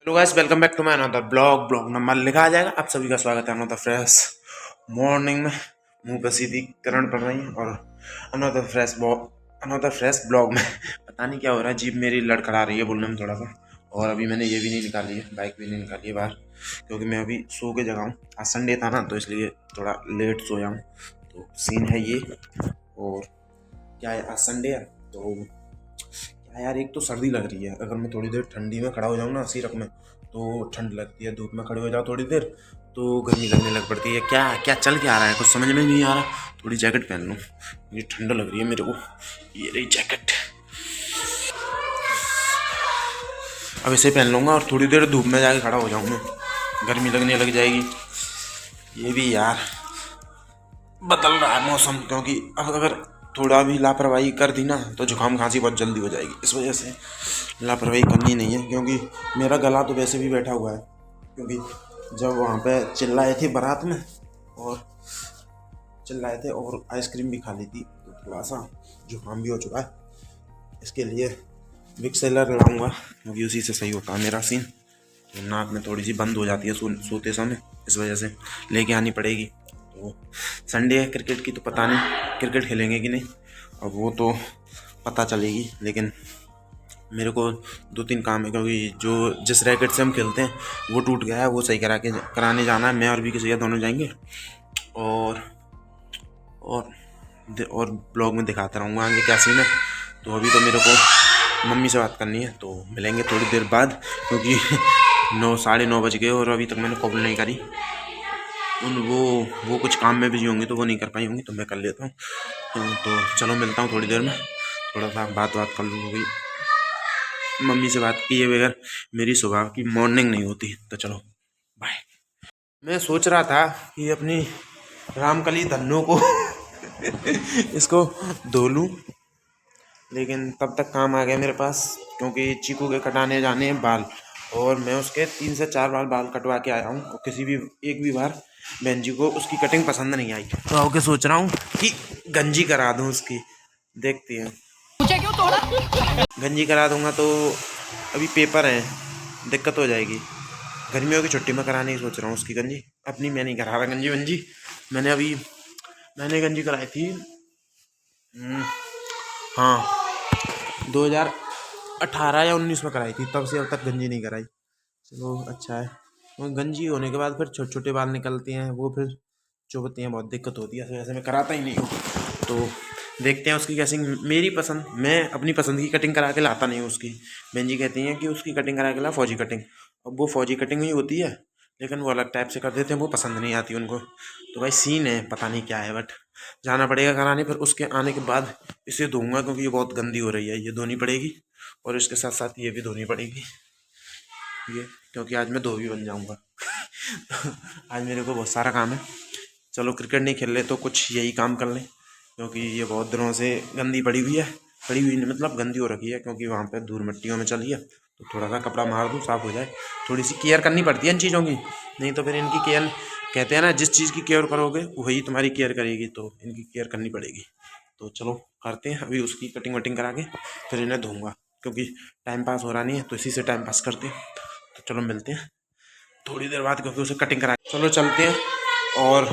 Hello guys, welcome back to my another blog number लिखा आ जाएगा। आप सभी का स्वागत है अनदर फ्रेश मॉर्निंग में। मुंह पे सीधी करंट पड़ रही है और अनदर फ्रेश ब्लॉग में पता नहीं क्या हो रहा है, जीभ मेरी लड़खड़ा रही है बोलने में थोड़ा सा। और अभी मैंने ये भी नहीं निकाली है, बाइक भी नहीं निकाली है बाहर, क्योंकि मैं अभी सो के जगा हूँ। आज संडे था ना, तो इसलिए थोड़ा लेट सोया हूँ। तो सीन है ये। और क्या है, आज संडे है तो यार एक तो सर्दी लग रही है। अगर मैं थोड़ी देर ठंडी में खड़ा हो जाऊँ ना, सिरक में, तो ठंड लगती है। धूप में खड़े हो जाओ थोड़ी देर तो गर्मी लगने लग पड़ती है। क्या क्या चल के आ रहा है, कुछ समझ में नहीं आ रहा। थोड़ी जैकेट पहन लूँ, ये ठंड लग रही है मेरे को। ये रही जैकेट, अब इसे पहन लूँगा और थोड़ी देर धूप में जाके खड़ा हो जाऊँ मैं, गर्मी लगने लग जाएगी। ये भी यार बदल रहा है मौसम, क्योंकि अब अगर थोड़ा भी लापरवाही कर दी ना तो जुकाम खांसी बहुत जल्दी हो जाएगी। इस वजह से लापरवाही करनी नहीं है, क्योंकि मेरा गला तो वैसे भी बैठा हुआ है। क्योंकि जब वहाँ पे चिल्लाए थे बारात में और चिल्लाए थे और आइसक्रीम भी खा ली थी, तो थोड़ा सा जुकाम भी हो चुका है। इसके लिए विक्स सेलर लगाऊंगा, क्योंकि उसी से सही होता है मेरा सीन। तो नाक में थोड़ी सी बंद हो जाती है सोते समय, इस वजह से लेके आनी पड़ेगी। तो संडे है, क्रिकेट की तो पता नहीं क्रिकेट खेलेंगे कि नहीं, अब वो तो पता चलेगी। लेकिन मेरे को 2-3 काम है, क्योंकि जिस रैकेट से हम खेलते हैं वो टूट गया है, वो सही कराने जाना है। मैं और भी किसी दोनों जाएंगे और और और ब्लॉग में दिखाता रहूँगा आगे क्या सीन है। तो अभी तो मेरे को मम्मी से बात करनी है, तो मिलेंगे थोड़ी देर बाद, क्योंकि 9-9:30 बज गए और अभी तक मैंने कॉल नहीं करी। वो कुछ काम में बिजी होंगी तो वो नहीं कर पाई होंगी, तो मैं कर लेता हूँ। तो चलो मिलता हूँ थोड़ी देर में, थोड़ा सा बात कर लूँगी। मम्मी से बात किए बगैर मेरी सुबह की मॉर्निंग नहीं होती। तो चलो बाय। मैं सोच रहा था कि अपनी रामकली धन्नो को इसको धो लूँ, लेकिन तब तक काम आ गया मेरे पास, क्योंकि चीकू के कटाने जाने हैं बाल, और मैं उसके 3 से 4 बाल कटवा के आया हूँ। और एक भी बार बहन जी को उसकी कटिंग पसंद नहीं आई, तो आके सोच रहा हूँ कि गंजी करा दूँ उसकी। देखती हैं, गंजी करा दूंगा तो अभी पेपर हैं, दिक्कत हो जाएगी। गर्मियों की छुट्टी में कराने की सोच रहा हूँ उसकी गंजी। अपनी मैं नहीं करा रहा गंजी वंजी। मैंने गंजी कराई थी, हाँ, 2018 या 19 में कराई थी, तब से अब तक गंजी नहीं कराई। चलो अच्छा है। और गंजी होने के बाद फिर छोटे छोटे बाल निकलते हैं, वो फिर चुभते हैं, बहुत दिक्कत होती है। वैसे मैं कराता ही नहीं हूँ। तो देखते हैं उसकी कैसी, मेरी पसंद, मैं अपनी पसंद की कटिंग करा के लाता नहीं हूँ उसकी। बहन जी कहती हैं कि उसकी कटिंग करा के ला फौजी कटिंग। अब वो फौजी कटिंग ही होती है, लेकिन वो अलग टाइप से कर देते हैं, वो पसंद नहीं आती उनको। तो भाई सीन है, पता नहीं क्या है, बट जाना पड़ेगा कराने। फिर उसके आने के बाद इसे धोऊंगा, क्योंकि ये बहुत गंदी हो रही है, ये धोनी पड़ेगी। और इसके साथ साथ ये भी धोनी पड़ेगी, ये, क्योंकि आज मैं धोबी बन जाऊंगा। आज मेरे को बहुत सारा काम है। चलो क्रिकेट नहीं खेल ले तो कुछ यही काम कर लें, क्योंकि ये बहुत दिनों से गंदी पड़ी हुई है। पड़ी हुई नहीं, मतलब गंदी हो रखी है, क्योंकि वहाँ पे धूल मिट्टियों में चली है। तो थोड़ा सा कपड़ा मार दूँ, साफ़ हो जाए। थोड़ी सी केयर करनी पड़ती है इन चीज़ों की, नहीं तो फिर इनकी केयर, कहते हैं ना, जिस चीज़ की केयर करोगे वही तुम्हारी केयर करेगी, तो इनकी केयर करनी पड़ेगी। तो चलो करते हैं, अभी उसकी कटिंग वटिंग करा के फिर इन्हें धोऊंगा, क्योंकि टाइम पास हो रहा नहीं है, तो इसी से टाइम पास करते हैं। तो चलो मिलते हैं थोड़ी देर बाद, क्योंकि उसे कटिंग करा, चलो चलते हैं। और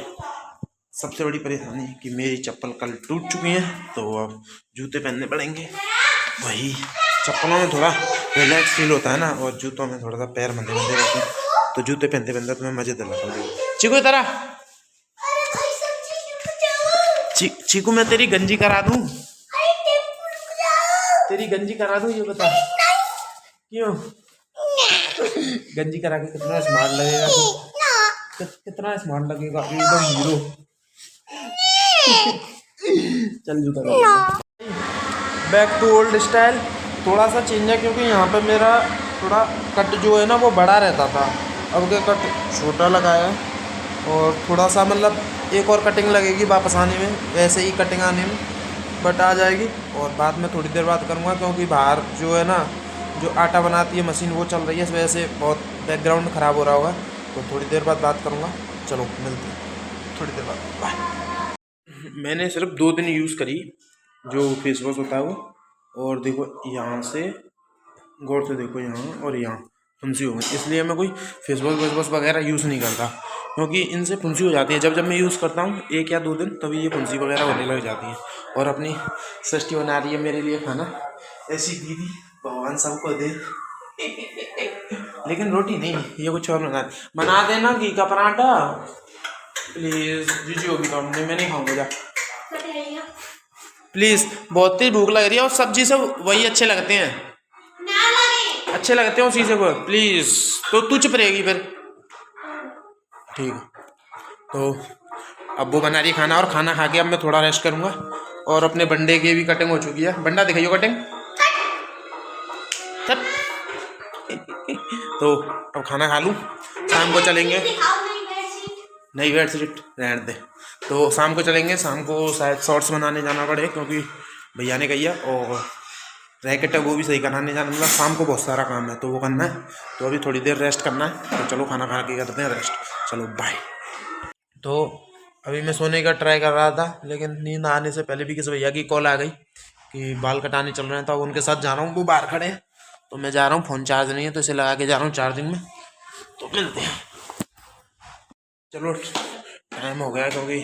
सबसे बड़ी परेशानी कि मेरी चप्पल कल टूट चुकी है, तो अब जूते पहनने पड़ेंगे। वही चप्पलों में थोड़ा रिलैक्स फील होता है ना, और जूतों में थोड़ा सा पैर बंधे बंधे रहते हैं, तो जूते पहनते पहनते तुम्हें मजे दिलाता हूँ। चीकू तरह चीकू, मैं तेरी गंजी करा दूँ, तेरी गंजी करा दूँ, ये बता क्यों? गंजी करा के कितना स्मार्ट लगेगा, कितना स्मार्ट लगेगा, एकदम हीरो। चल जूता बैक टू ओल्ड स्टाइल। थोड़ा सा चेंज है, क्योंकि यहाँ पे मेरा थोड़ा कट जो है ना वो बड़ा रहता था, अब के कट छोटा लगाया है। और थोड़ा सा मतलब एक और कटिंग लगेगी वापस आने में, वैसे ही कटिंग आने में, बट आ जाएगी। और बाद में थोड़ी देर बाद करूँगा, क्योंकि बाहर जो है ना, जो आटा बनाती है मशीन, वो चल रही है, इस वजह से बहुत बैकग्राउंड ख़राब हो रहा होगा। तो थोड़ी देर बाद बात करूँगा। चलो मिलते हैं थोड़ी देर बाद, बाय। मैंने सिर्फ 2 दिन यूज़ करी जो फेस वॉश होता है वो, और देखो यहाँ से गौर से देखो, यहाँ और यहाँ फुंसी हो गई, इसलिए मैं कोई फेस वॉश वगैरह यूज़ नहीं करता, क्योंकि इनसे फुंसी हो जाती है। जब जब मैं यूज़ करता हूँ 1 या 2 दिन, तभी ये फुंसी वगैरह होने लग जाती है। और अपनी सृष्टि बना रही है मेरे लिए खाना, ऐसी दीदी भगवान सबको दे। लेकिन रोटी नहीं, ये कुछ और बना देना, घी का पराठा प्लीज़। जीजी होगी तो हमने, मैं नहीं खाऊंगा जा प्लीज़, बहुत ही भूख लग रही है। और सब्जी से वही अच्छे लगते हैं, अच्छे लगते हैं उसी से को, प्लीज़। तो तू चुप रहेगी फिर, ठीक है। तो अब वो बना रही है खाना, और खाना खा के अब मैं थोड़ा रेस्ट करूँगा। और अपने बंडे की भी कटिंग हो चुकी है, बंडा दिखाइयो कटिंग। तो अब खाना खा लूँ, शाम को चलेंगे। नहीं बेडशीट रहने दे। तो शाम को चलेंगे, शाम को शायद शॉर्ट्स बनाने जाना पड़े, क्योंकि भैया ने कही है। और रैकेट है वो भी सही कराने जाना, मतलब शाम को बहुत सारा काम है तो वो करना है। तो अभी थोड़ी देर रेस्ट करना है, तो चलो खाना खा के करते हैं रेस्ट। चलो बाय। तो अभी मैं सोने का ट्राई कर रहा था, लेकिन नींद आने से पहले भी किसी भैया की कॉल आ गई कि बाल कटाने चल रहे हैं, तो उनके साथ जा रहा हूँ। वो बाहर खड़े हैं, तो मैं जा रहा हूँ। फ़ोन चार्ज नहीं है, तो इसे लगा के जा रहा हूँ चार्जिंग में। तो मिलते हैं। चलो टाइम हो गया, क्योंकि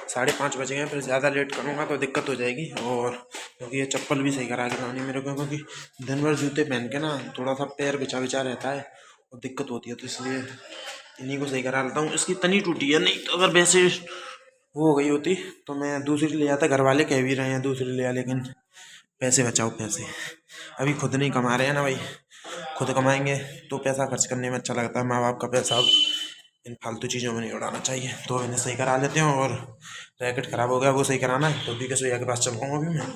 5:30 बज गए हैं। फिर ज़्यादा लेट करूँगा तो दिक्कत हो जाएगी। और क्योंकि ये चप्पल भी सही करा के लानी मेरे को, क्योंकि दिन भर जूते पहन के ना थोड़ा सा पैर बिछा बिछा रहता है और दिक्कत होती है, तो इसलिए इन्हीं को सही करा लेता हूँ। इसकी तनी टूटी है, नहीं तो अगर वैसे वो हो गई होती तो मैं दूसरी ले आता। घर वाले कह भी रहे हैं दूसरी ले आ, लेकिन पैसे बचाओ पैसे। अभी खुद नहीं कमा रहे हैं ना भाई, खुद कमाएंगे तो पैसा खर्च करने में अच्छा लगता है। माँ बाप का पैसा इन फालतू चीज़ों में नहीं उड़ाना चाहिए। तो इन्हें सही करा लेते हैं। और रैकेट ख़राब हो गया, वो सही कराना है, तो विकास भैया के पास चल पाऊँगा अभी मैं।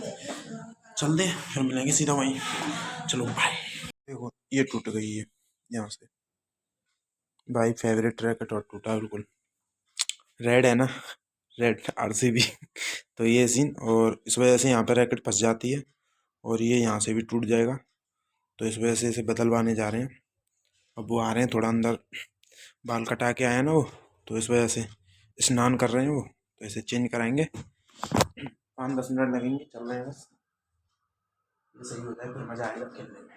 चल दे, फिर मिलेंगे सीधा वहीं। चलो बाय। देखो ये टूट गई है यहाँ से भाई, फेवरेट रैकेट और टूटा बिल्कुल। रेड है ना, रेड आरसीबी। तो ये सीन, और इस वजह से यहाँ पर रैकेट फंस जाती है, और ये यहाँ से भी टूट जाएगा। तो इस वजह से इसे बदलवाने जा रहे हैं। अब वो आ रहे हैं थोड़ा अंदर, बाल कटा के आए ना वो, तो इस वजह से स्नान कर रहे हैं वो, तो इसे चेंज कराएंगे। 5-10 मिनट लगेंगे, चल रहे हैं बस। ये सही होता है, फिर मज़ा आएगा खेलने में।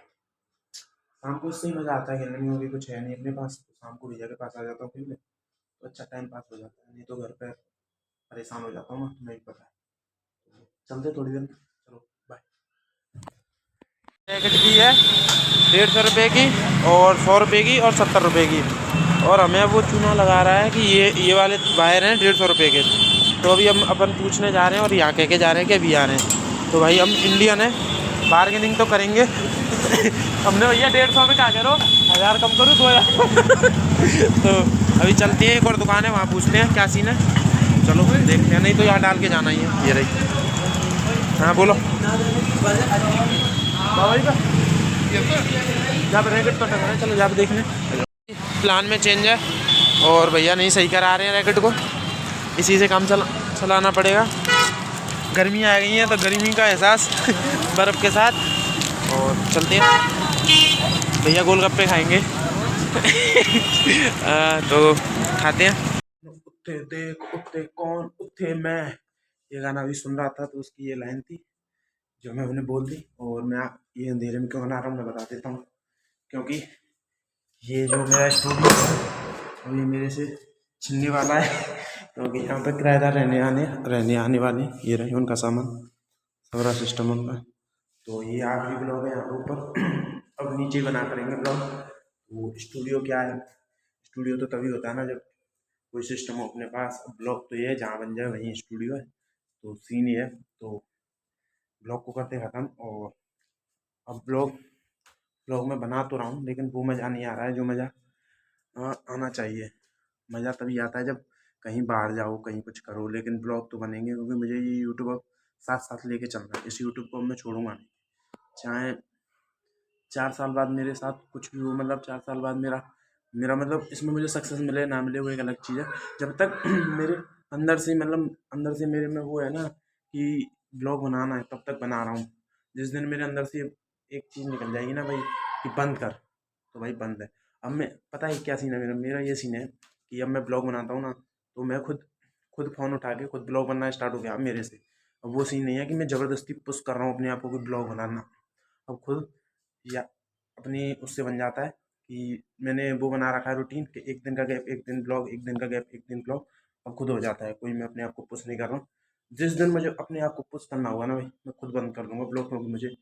शाम को इससे ही मज़ा आता है खेलने में, भी कुछ है नहीं अपने पास, तो शाम को भैया के पास आ जाता हूँ खेलने, तो अच्छा टाइम पास हो जाता है। नहीं तो घर पर परेशान हो जाता हूँ मैं, तुम्हें पता है। चलते थोड़ी देर, चलो बाय। पैकेट की है 150 रुपये की, और 100 रुपये की, और 70 रुपये की। और हमें वो चूना लगा रहा है कि ये वाले वायर हैं 150 रुपये के। तो अभी हम अपन पूछने जा रहे हैं, और यहाँ कह के जा रहे हैं कि अभी आ रहे हैं। तो भाई हम इंडियन है, बार्गेनिंग तो करेंगे। हमने भैया 150 में क्या करो, 1000 कम करो, 2000। तो अभी चलते हैं, एक और दुकान है वहाँ पूछते हैं क्या सीन है। चलो देखते हैं, नहीं तो यहाँ डाल के जाना ही है। ये रही। हाँ बोलो। जब रैकेट कट है, चलो जब देखने। प्लान में चेंज है, और भैया नहीं सही करा रहे हैं रैकेट को, इसी से काम चलाना पड़ेगा। गर्मी आ गई है, तो गर्मी का एहसास बर्फ़ के साथ। और चलते हैं, भैया गोलगप्पे खाएंगे। तो खाते हैं। उत्ते देख उत्ते कौन उत्ते मैं, ये गाना भी सुन रहा था, तो उसकी ये लाइन थी जो मैं उन्हें बोल दी। और मैं ये अंधेरे में क्यों बना रहा हूँ मैं बता देता हूँ, क्योंकि ये जो मेरा स्टूडियो है वो ये मेरे से छिनने वाला है, क्योंकि यहाँ पर किराएदार रहने आने वाले। ये रहे उनका सामान, सारा सिस्टम उनका। तो ये आखिरी ब्लॉग है यहाँ पे ऊपर। अब नीचे बना करेंगे ब्लॉग। वो स्टूडियो क्या है, स्टूडियो तो तभी होता है ना जब कोई सिस्टम हो अपने पास। ब्लॉग तो ये है जहाँ बन जाए वहीं स्टूडियो है, तो सीन ये है। तो ब्लॉग को करते ख़त्म। और अब ब्लॉग में बना तो रहा हूँ, लेकिन वो मज़ा नहीं आ रहा है जो मज़ा आना चाहिए। मज़ा तभी आता है जब कहीं बाहर जाओ, कहीं कुछ करो। लेकिन ब्लॉग तो बनेंगे, क्योंकि मुझे ये यूट्यूब अब साथ साथ लेके चलना है। इस यूट्यूब को मैं छोड़ूंगा नहीं, चाहे 4 साल बाद मेरे साथ कुछ भी हो। मतलब 4 साल बाद मेरा मेरा मतलब इसमें मुझे सक्सेस मिले ना मिले वो एक अलग चीज़ है। जब तक मेरे अंदर से, मतलब अंदर से मेरे में वो है ना कि ब्लॉग बनाना है, तब तक बना रहा हूँ। जिस दिन मेरे अंदर से एक चीज़ निकल जाएगी ना भाई कि बंद कर, तो भाई बंद है। अब मैं पता है क्या सीन है मेरा ये सीन है कि अब मैं ब्लॉग बनाता हूँ ना, तो मैं खुद फ़ोन उठा के खुद ब्लॉग बनना स्टार्ट हो गया अब मेरे से। अब वो सीन नहीं है कि मैं ज़बरदस्ती पुश कर रहा हूँ अपने आप को कि ब्लॉग बनाना। अब खुद या अपनी उससे बन जाता है कि मैंने वो बना रखा है रूटीन कि एक दिन का गैप, एक दिन ब्लॉग, एक दिन का गैप, एक दिन ब्लॉग। अब खुद हो जाता है, कोई मैं अपने आप को पुश नहीं कर रहा हूँ। जिस दिन मुझे अपने आप को पुश करना होगा ना भाई, मैं खुद बंद कर दूंगा ब्लॉग, क्योंकि मुझे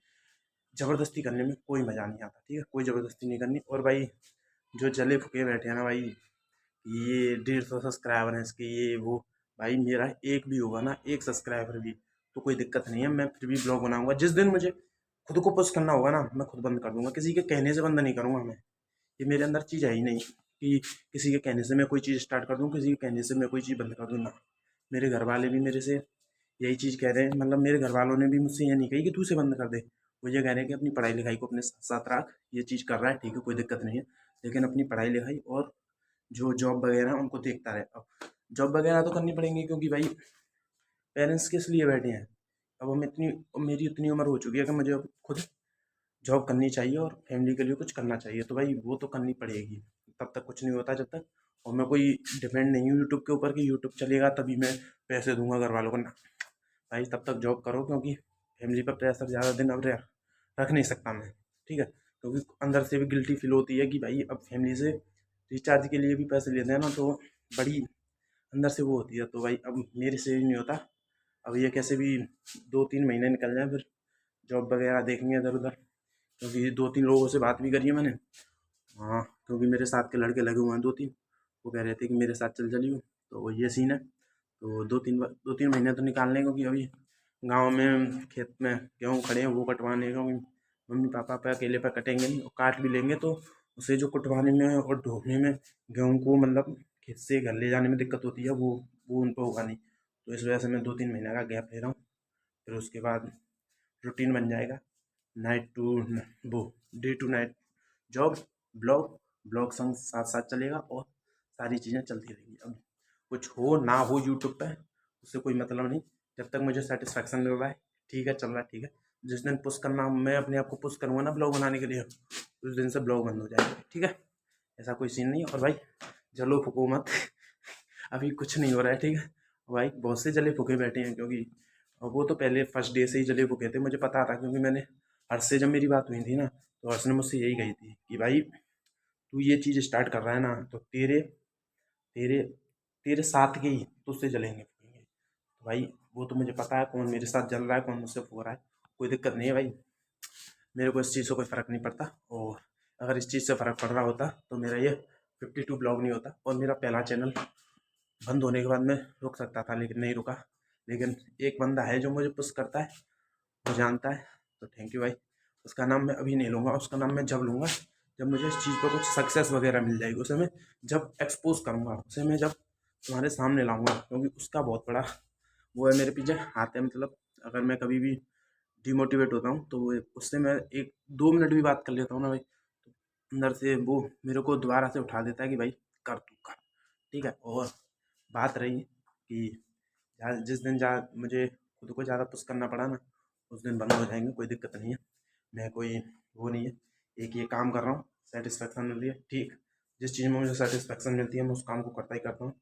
ज़बरदस्ती करने में कोई मज़ा नहीं आता, ठीक है। कोई ज़बरदस्ती नहीं करनी। और भाई जो जले फुके बैठे हैं ना भाई, ये 150 सब्सक्राइबर हैं इसके, ये वो, भाई मेरा एक भी होगा ना, एक सब्सक्राइबर भी, तो कोई दिक्कत नहीं है, मैं फिर भी ब्लॉग बनाऊंगा। जिस दिन मुझे खुद को पुश करना होगा ना, मैं खुद बंद कर दूंगा, किसी के कहने से बंद नहीं करूंगा मैं। ये मेरे अंदर चीज़ है ही नहीं कि किसी के कहने से मैं कोई चीज़ स्टार्ट कर दूँ, किसी के कहने से मैं कोई चीज़ बंद कर दूँ ना। मेरे घर वाले भी मेरे से यही चीज़ कह रहे हैं, मतलब मेरे घर वालों ने भी मुझसे ये नहीं कही कि तू इसे बंद कर दे। वो ये कह रहे हैं कि अपनी पढ़ाई लिखाई को अपने साथ साथ रख, ये चीज़ कर रहा है ठीक है, कोई दिक्कत नहीं है, लेकिन अपनी पढ़ाई लिखाई और जो जॉब वगैरह है उनको देखता रहे। अब जॉब वगैरह तो करनी पड़ेंगी, क्योंकि भाई पेरेंट्स किस लिए बैठे हैं। अब हम इतनी, मेरी इतनी उम्र हो चुकी है कि मुझे अब खुद जॉब करनी चाहिए और फैमिली के लिए कुछ करना चाहिए, तो भाई वो तो करनी पड़ेगी। तब तक कुछ नहीं होता जब तक, और मैं कोई डिपेंड नहीं हूँ यूट्यूब के ऊपर कि यूट्यूब चलेगा तभी मैं पैसे दूंगा घर वालों को ना। भाई तब तक जॉब करो, क्योंकि फैमिली पर प्रेशर ज़्यादा दिन अब रख नहीं सकता मैं, ठीक है। क्योंकि अंदर से भी गिल्टी फील होती है कि भाई अब फैमिली से रिचार्ज के लिए भी पैसे लेते हैं ना, तो बड़ी अंदर से वो होती है। तो भाई अब मेरे से ही नहीं होता। अब ये कैसे भी 2-3 महीने निकल जाए, फिर जॉब वगैरह देखेंगे इधर उधर, क्योंकि 2-3 लोगों से बात भी करी है मैंने। हाँ, क्योंकि मेरे साथ के लड़के लगे हुए हैं 2-3, वो कह रहे थे कि मेरे साथ चल चलियो, तो ये सीन है। तो 2-3 महीने तो निकालने, क्योंकि अभी गांव में खेत में गेहूँ खड़े हैं वो कटवाने, क्योंकि मम्मी पापा पे अकेले पे कटेंगे नहीं, और काट भी लेंगे तो उसे जो कटवाने में और ढोने में गेहूँ को, मतलब खेत से घर ले जाने में दिक्कत होती है, वो उन पर होगा नहीं। तो इस वजह से मैं 2-3 महीने का गैप ले रहा हूँ, फिर उसके बाद रूटीन बन जाएगा। नाइट टू वो day to night job, blog, blog संग साथ साथ चलेगा, और सारी चीज़ें चलती रहेंगी। अब कुछ हो ना हो यूट्यूब पे, उससे कोई मतलब नहीं, जब तक मुझे सेटिस्फेक्शन मिल रहा है ठीक है, चल रहा है ठीक है। जिस दिन पुश करना, मैं अपने आप को पुश करूँगा ना ब्लॉग बनाने के लिए, उस दिन से ब्लॉग बंद हो जाएगा, ठीक है। ऐसा कोई सीन नहीं है। और भाई जलो फूको मत अभी कुछ नहीं हो रहा है, ठीक है भाई। बहुत से जले फूके बैठे हैं, क्योंकि वो तो पहले फर्स्ट डे से ही जले फूके थे, मुझे पता था, क्योंकि मैंने हर्ष से जब मेरी बात हुई थी ना, तो हर्ष ने मुझसे यही कही थी कि भाई तू ये चीज़ स्टार्ट कर रहा है ना, तो तेरे तेरे तेरे साथ के ही तुझसे जलेंगे फूकेंगे। तो भाई वो तो मुझे पता है कौन मेरे साथ जल रहा है, कौन मुझसे फूक रहा है, कोई दिक्कत नहीं है भाई। मेरे को इस चीज़ से कोई फ़र्क नहीं पड़ता, और अगर इस चीज़ से फ़र्क पड़ रहा होता तो मेरा ये 52 ब्लॉग नहीं होता, और मेरा पहला चैनल बंद होने के बाद मैं रुक सकता था, लेकिन नहीं रुका। लेकिन एक बंदा है जो मुझे पुश करता है, वो जानता है, तो थैंक यू भाई। उसका नाम मैं अभी नहीं लूँगा, उसका नाम मैं जब लूँगा जब मुझे इस चीज़ पर कुछ सक्सेस वगैरह मिल जाएगी, उसे मैं जब एक्सपोज करूँगा, उसे मैं जब तुम्हारे सामने लाऊंगा, क्योंकि उसका बहुत बड़ा वो है मेरे पीछे हाथ है। मतलब अगर मैं कभी भी डिमोटिवेट होता हूँ, तो वो उससे मैं 1-2 मिनट भी बात कर लेता हूँ ना भाई, तो अंदर से वो मेरे को दोबारा से उठा देता है कि भाई कर तू कर, ठीक है। और बात रही कि जिस दिन मुझे खुद को ज़्यादा पुश करना पड़ा ना, उस दिन बंद हो जाएंगे, कोई दिक्कत नहीं है। मैं कोई वो नहीं है, एक ये काम कर रहा हूँ, सेटिस्फेक्शन मिल रही है, ठीक। जिस चीज़ में मुझे सेटिस्फेक्शन मिलती है मैं उस काम को करता ही करता हूँ,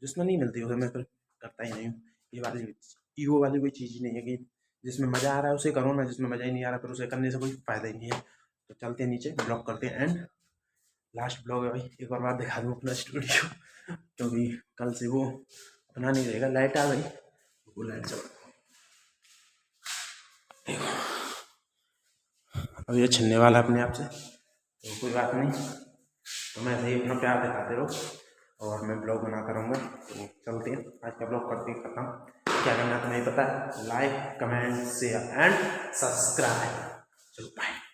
जिसमें नहीं मिलती उसे मैं फिर करता ही नहीं हूँ। ये वाली ईगो वाली कोई चीज़ ही नहीं है कि जिसमें मज़ा आ रहा है उसे करो ना, जिसमें मज़ा ही नहीं आ रहा फिर उसे करने से कोई फ़ायदा ही नहीं है। तो चलते हैं नीचे, ब्लॉग करते हैं एंड। लास्ट ब्लॉग है भाई, एक और बार दिखा दूँ अपना स्टूडियो क्योंकि कल से वो अपना नहीं रहेगा। लाइट आ गई, वो लाइट चला, अब ये छिलने वाला अपने आप से, तो कोई बात नहीं। तो मैं ऐसे ही अपना प्यार दिखाते रहो और मैं ब्लॉग बनाता रहूँगा। तो चलते हैं, आज का ब्लॉग करते ही खत्म। क्या करना है तुम्हें पता है, like comment share and subscribe. चलो बाय।